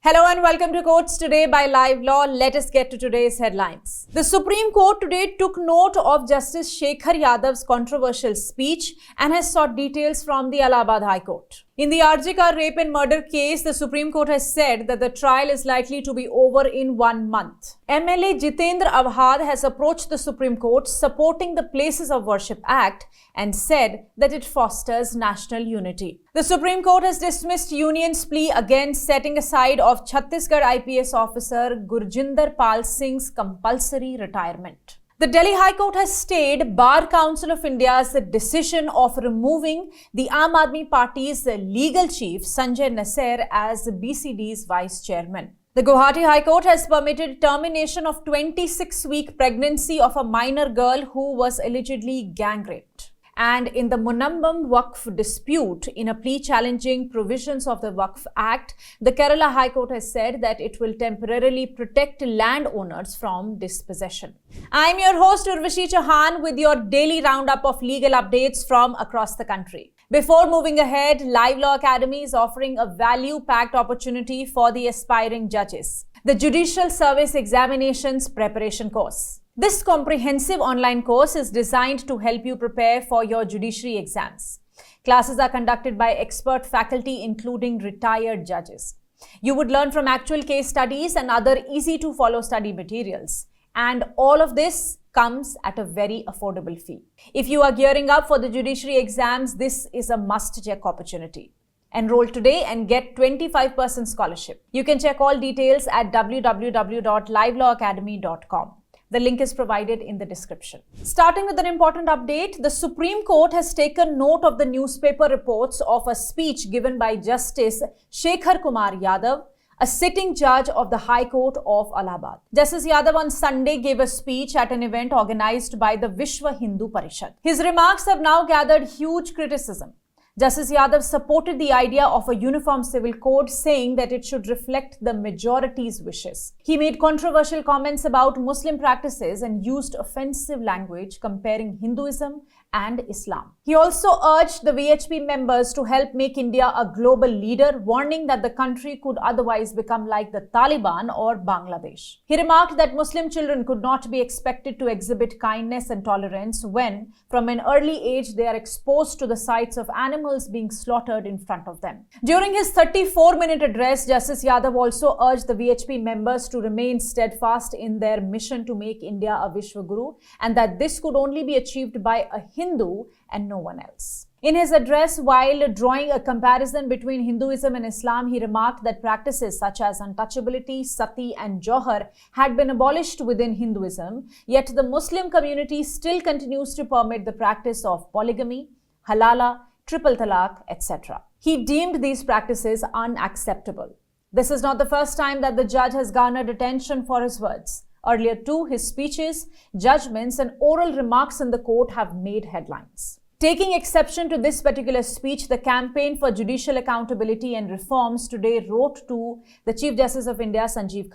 Hello and welcome to Courts Today by Livelaw. Let us get to today's headlines. The Supreme Court today took note of Justice Shekhar Yadav's controversial speech and has sought details from the Allahabad High Court. In the RJK rape and murder case, the Supreme Court has said that the trial is likely to be over in 1 month. MLA Jitendra Awhad has approached the Supreme Court supporting the Places of Worship Act and said that it fosters national unity. The Supreme Court has dismissed Union's plea against setting aside of Chhattisgarh IPS officer Gurjinder Singh's compulsory retirement. The Delhi High Court has stayed Bar Council of India's decision of removing the Aam Aadmi Party's legal chief Sanjay Nasiar as BCD's vice chairman. The Gauhati High Court has permitted termination of 26-week pregnancy of a minor girl who was allegedly gang-raped. And in the Munampam Waqf dispute, in a plea challenging provisions of the Waqf Act, the Kerala High Court has said that it will temporarily protect landowners from dispossession. I'm your host Urvashi Chauhan with your daily roundup of legal updates from across the country. Before moving ahead, Livelaw Academy is offering a value-packed opportunity for the aspiring judges. The Judicial Service Examinations Preparation Course. This comprehensive online course is designed to help you prepare for your judiciary exams. Classes are conducted by expert faculty, including retired judges. You would learn from actual case studies and other easy-to-follow study materials. And all of this comes at a very affordable fee. If you are gearing up for the judiciary exams, this is a must-check opportunity. Enroll today and get 25% scholarship. You can check all details at www.livelawacademy.com. The link is provided in the description. Starting with an important update, the Supreme Court has taken note of the newspaper reports of a speech given by Justice Shekhar Yadav, a sitting judge of the High Court of Allahabad. Justice Yadav on Sunday gave a speech at an event organized by the Vishwa Hindu Parishad. His remarks have now gathered huge criticism. Justice Yadav supported the idea of a uniform civil code, saying that it should reflect the majority's wishes. He made controversial comments about Muslim practices and used offensive language comparing Hinduism and Islam. He also urged the VHP members to help make India a global leader, warning that the country could otherwise become like the Taliban or Bangladesh. He remarked that Muslim children could not be expected to exhibit kindness and tolerance when, from an early age, they are exposed to the sights of animals being slaughtered in front of them. During his 34-minute address, Justice Yadav also urged the VHP members to remain steadfast in their mission to make India a Vishwaguru, and that this could only be achieved by a Hindu and no one else. In his address, while drawing a comparison between Hinduism and Islam, he remarked that practices such as untouchability, sati and johar had been abolished within Hinduism, yet the Muslim community still continues to permit the practice of polygamy, halala, triple talaq, etc. He deemed these practices unacceptable. This is not the first time that the judge has garnered attention for his words. Earlier too, his speeches, judgments and oral remarks in the court have made headlines. Taking exception to this particular speech, the Campaign for Judicial Accountability and Reforms today wrote to the Chief Justice of India, Sanjeev,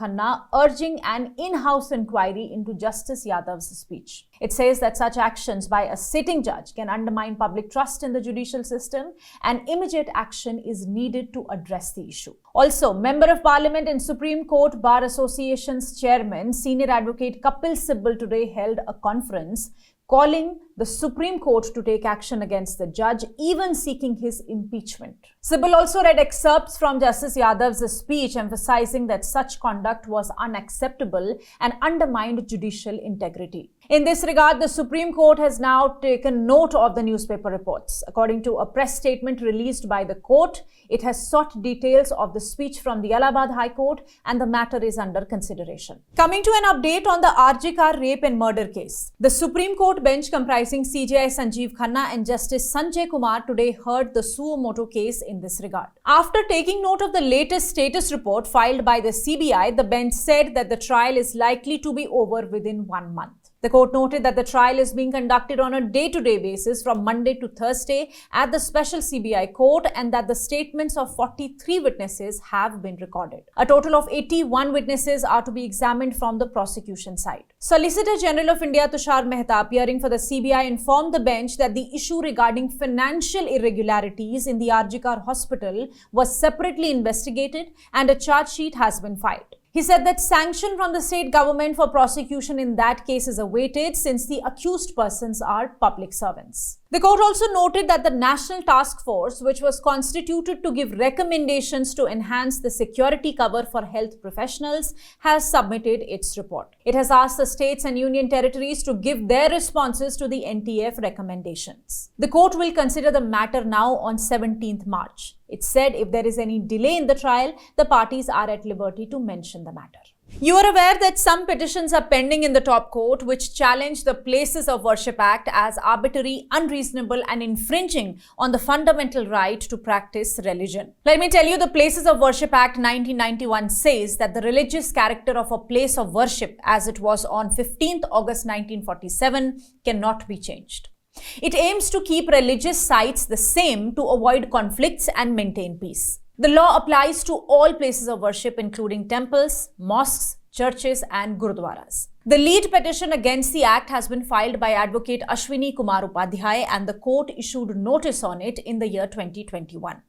urging an in-house inquiry into Justice Yadav's speech. It says that such actions by a sitting judge can undermine public trust in the judicial system, and immediate action is needed to address the issue. Also, Member of Parliament and Supreme Court Bar Association's chairman, Senior Advocate Kapil Sibal, today held a conference calling the Supreme Court to take action against the judge, even seeking his impeachment. Sibal also read excerpts from Justice Yadav's speech, emphasizing that such conduct was unacceptable and undermined judicial integrity. In this regard, the Supreme Court has now taken note of the newspaper reports. According to a press statement released by the court, it has sought details of the speech from the Allahabad High Court, and the matter is under consideration. Coming to an update on the RJK rape and murder case. The Supreme Court bench comprising CJI Sanjeev and Justice Sanjay Kumar today heard the suo motu case in this regard. After taking note of the latest status report filed by the CBI, the bench said that the trial is likely to be over within 1 month. The court noted that the trial is being conducted on a day-to-day basis from Monday to Thursday at the special CBI court and that the statements of 43 witnesses have been recorded. A total of 81 witnesses are to be examined from the prosecution side. Solicitor General of India Tushar Mehta, appearing for the CBI, informed the bench that the issue regarding financial irregularities in the RGKR hospital was separately investigated and a charge sheet has been filed. He said that sanction from the state government for prosecution in that case is awaited since the accused persons are public servants. The court also noted that the National Task Force, which was constituted to give recommendations to enhance the security cover for health professionals, has submitted its report. It has asked the states and union territories to give their responses to the NTF recommendations. The court will consider the matter now on 17th March. It said if there is any delay in the trial, the parties are at liberty to mention the matter. You are aware that some petitions are pending in the top court which challenge the Places of Worship Act as arbitrary, unreasonable and infringing on the fundamental right to practice religion. Let me tell you, the Places of Worship Act 1991 says that the religious character of a place of worship as it was on 15th August 1947 cannot be changed. It aims to keep religious sites the same to avoid conflicts and maintain peace. The law applies to all places of worship, including temples, mosques, churches, and gurudwaras. The lead petition against the act has been filed by Advocate Ashwini Kumar Upadhyay, and the court issued notice on it in the year 2021.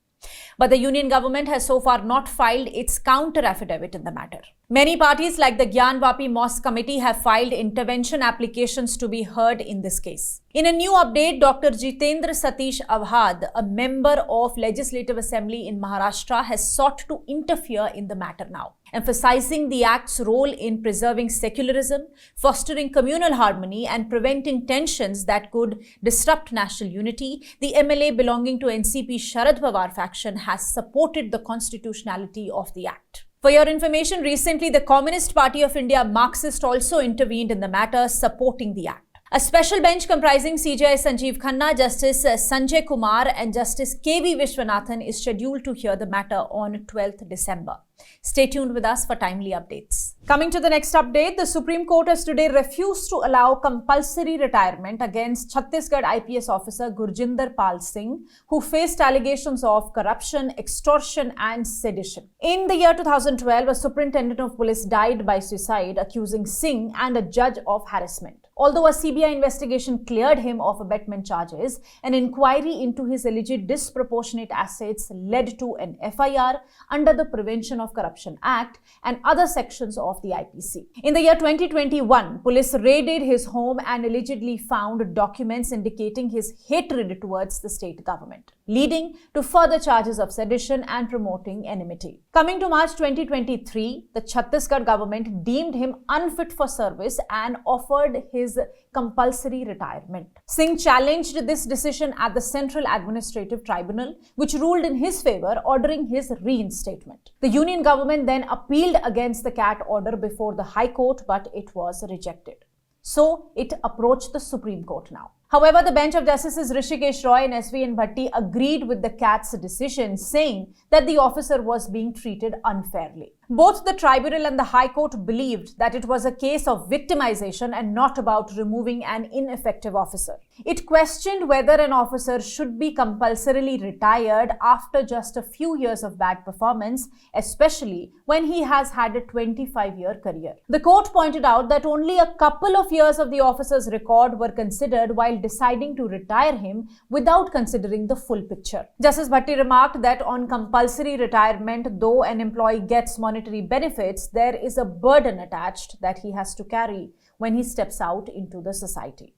But the union government has so far not filed its counter affidavit in the matter. Many parties like the Gyanvapi Mosque Committee have filed intervention applications to be heard in this case. In a new update, Dr. Jitendra Satish Awhad, a member of Legislative Assembly in Maharashtra, has sought to interfere in the matter now, emphasizing the Act's role in preserving secularism, fostering communal harmony and preventing tensions that could disrupt national unity. The MLA belonging to NCP Sharad Pawar faction has supported the constitutionality of the Act. For your information, recently the Communist Party of India Marxist also intervened in the matter, supporting the Act. A special bench comprising CJI Sanjeev Khanna, Justice Sanjay Kumar and Justice KV Vishwanathan is scheduled to hear the matter on 12th December. Stay tuned with us for timely updates. Coming to the next update, the Supreme Court has today refused to allow compulsory retirement against Chhattisgarh IPS officer Gurjinder Pal Singh, who faced allegations of corruption, extortion and sedition. In the year 2012, a superintendent of police died by suicide, accusing Singh and a judge of harassment. Although a CBI investigation cleared him of abetment charges, an inquiry into his alleged disproportionate assets led to an FIR under the Prevention of Corruption Act and other sections of the IPC. In the year 2021, police raided his home and allegedly found documents indicating his hatred towards the state government, leading to further charges of sedition and promoting enmity. Coming to March 2023, the Chhattisgarh government deemed him unfit for service and offered his compulsory retirement. Singh challenged this decision at the Central Administrative Tribunal, which ruled in his favor, ordering his reinstatement. The union government then appealed against the CAT order before the High Court, but it was rejected. So it approached the Supreme Court now. However, the bench of Justices Rishikesh Roy and S.V.N. Bhatti agreed with the CAT's decision, saying that the officer was being treated unfairly. Both the tribunal and the High Court believed that it was a case of victimization and not about removing an ineffective officer. It questioned whether an officer should be compulsorily retired after just a few years of bad performance, especially when he has had a 25-year career. The court pointed out that only a couple of years of the officer's record were considered while deciding to retire him without considering the full picture. Justice Bhatti remarked that on compulsory retirement, though an employee gets monetary benefits, there is a burden attached that he has to carry when he steps out into the society.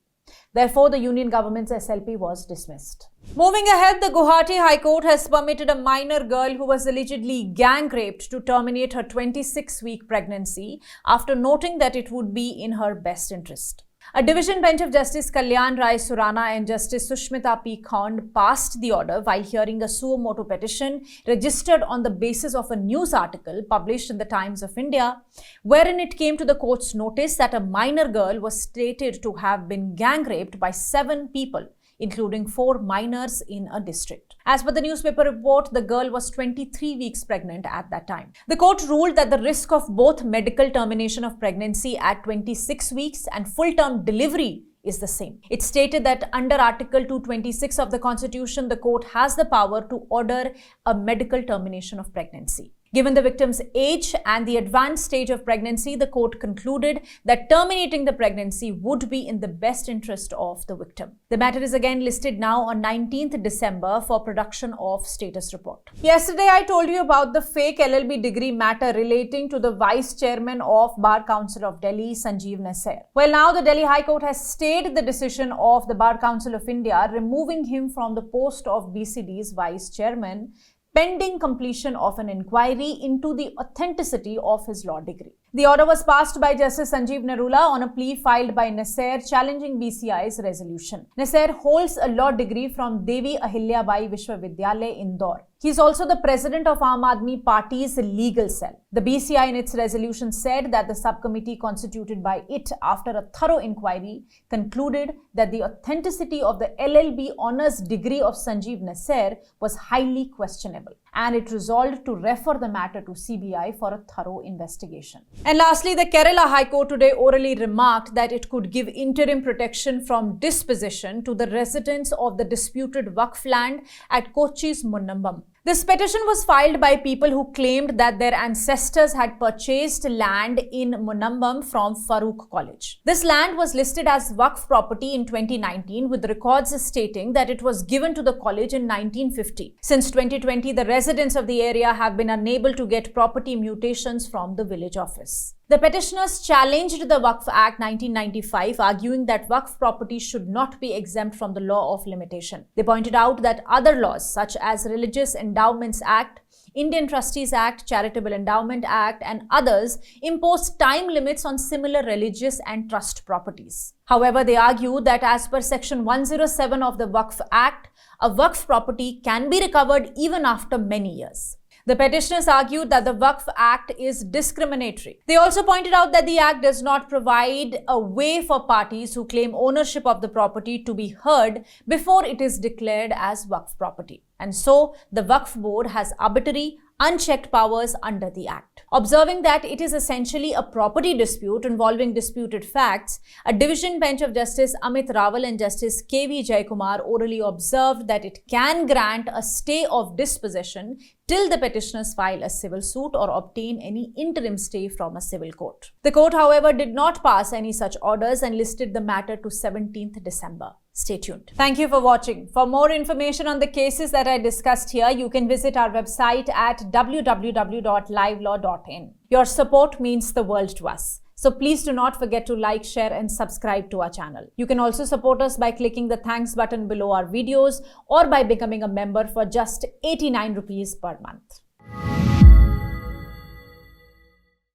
Therefore, the union government's SLP was dismissed. Moving ahead, the Gauhati High Court has permitted a minor girl who was allegedly gang raped to terminate her 26-week pregnancy after noting that it would be in her best interest. A division bench of Justice Kalyan Rai Surana and Justice Sushmita P. Khond passed the order while hearing a suo motu petition registered on the basis of a news article published in the Times of India, wherein it came to the court's notice that a minor girl was stated to have been gang raped by 7 people, including 4 minors in a district. As per the newspaper report, the girl was 23 weeks pregnant at that time. The court ruled that the risk of both medical termination of pregnancy at 26 weeks and full-term delivery is the same. It stated that under Article 226 of the Constitution, the court has the power to order a medical termination of pregnancy. Given the victim's age and the advanced stage of pregnancy, the court concluded that terminating the pregnancy would be in the best interest of the victim. The matter is again listed now on 19th December for production of status report. Yesterday, I told you about the fake LLB degree matter relating to the Vice Chairman of Bar Council of Delhi, Sanjeev Nasiar. Well, now the Delhi High Court has stayed the decision of the Bar Council of India, removing him from the post of BCD's Vice Chairman, pending completion of an inquiry into the authenticity of his law degree. The order was passed by Justice Sanjeev on a plea filed by Nasiar challenging BCI's resolution. Nasiar holds a law degree from Devi Ahilyabai Vishwavidyalaya, Indore. He is also the president of Aam Aadmi Party's legal cell. The BCI in its resolution said that the subcommittee constituted by it after a thorough inquiry concluded that the authenticity of the LLB honours degree of Sanjeev Nasiar was highly questionable, and it resolved to refer the matter to CBI for a thorough investigation. And lastly, the Kerala High Court today orally remarked that it could give interim protection from dispossession to the residents of the disputed Waqf land at Kochi's Munnambam. This petition was filed by people who claimed that their ancestors had purchased land in Munnambam from Farooq College. This land was listed as Waqf property in 2019, with records stating that it was given to the college in 1950. Since 2020, the residents of the area have been unable to get property mutations from the village office. The petitioners challenged the Waqf Act 1995, arguing that Waqf property should not be exempt from the law of limitation. They pointed out that other laws such as Religious Endowments Act, Indian Trustees Act, Charitable Endowment Act, and others impose time limits on similar religious and trust properties. However, they argue that as per Section 107 of the Waqf Act, a Waqf property can be recovered even after many years. The petitioners argued that the Waqf Act is discriminatory. They also pointed out that the Act does not provide a way for parties who claim ownership of the property to be heard before it is declared as Waqf property. And so, the Waqf Board has arbitrary, unchecked powers under the Act. Observing that it is essentially a property dispute involving disputed facts, a division bench of Justice Amit Rawal and Justice K.V. Jayakumar orally observed that it can grant a stay of dispossession till the petitioners file a civil suit or obtain any interim stay from a civil court. The court, however, did not pass any such orders and listed the matter to 17th December. Stay tuned. Thank you for watching. For more information on the cases that I discussed here, you can visit our website at www.livelaw.in. Your support means the world to us. So please do not forget to like, share and subscribe to our channel. You can also support us by clicking the thanks button below our videos or by becoming a member for just 89 rupees per month.